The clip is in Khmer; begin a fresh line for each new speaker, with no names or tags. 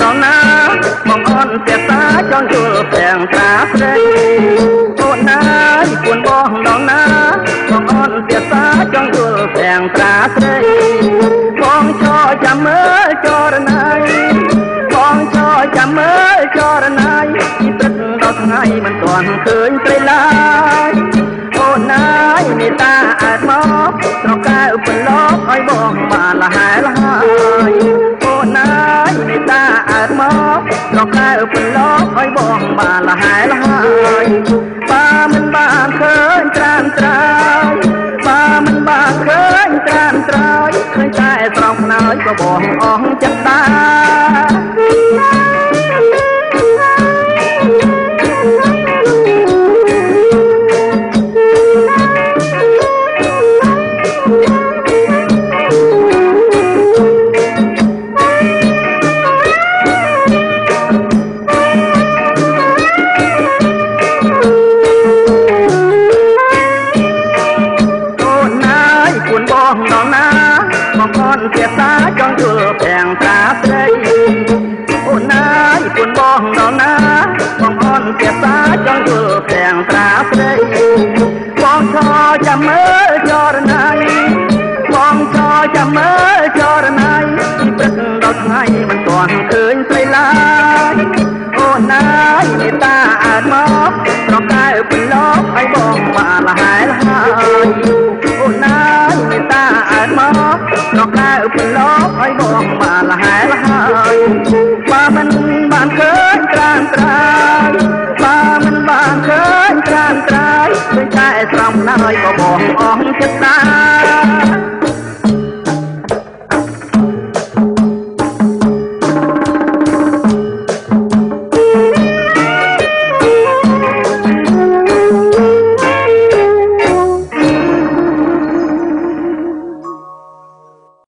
ដល់ណាមកអន់ភាសាចង់យល់ទាំងត្រាស្រីអូនណាយពួនបងដល់ណាមកអន់ភាសាចង់យល់ទាំងត្រាស្រីបងឈរចាំមើលចរណៃបងឈរចាំមើលចរណៃពីព្រឹកដល់ថ្ងៃមិនទាន់ឃើញព្រៃឡើយអូនណាយមេត្តាអាចមកត្រកៅបន្លប់ឲ្យបងបានលហែលហើយអូនណាយមេត្តាអាចមកត្រកៅបន្លប់ឲ្យបងបានលហែលហើយបើមិនបានឃើញត្រានត្រើយបើមិនបានឃើញត្រានត្រើយឃើញតែស្រងខ្នើយក៏បងអស់ចិត្តដែរភាសាចង់យល់ទាំងត្រាស្រីអូនណាយពួនបងដល់ណាបងអន់ភាសាចង់យល់ទាំងត្រាស្រីបងឈរចាំមើលចរណៃបងឈរចាំមើលចរណៃពីព្រឹកដល់ថ្ងៃមិនទាន់ឃើញស្រីឡើយអូនណាយមេត្តាអាចមកប្រកែបន្លប់ឲ្យបងបានលហែលហើយអូនណាយមេត្តាអាចមកប្រកែបន្លប់ឲ្យបងបានលហែលហើយបើមិនបានឃើញត្រានត្រើយបើមិនបានឃើញត្រានត្រើយឃើញតែស្រងណើយក៏បងអស់ចិត្តដែរ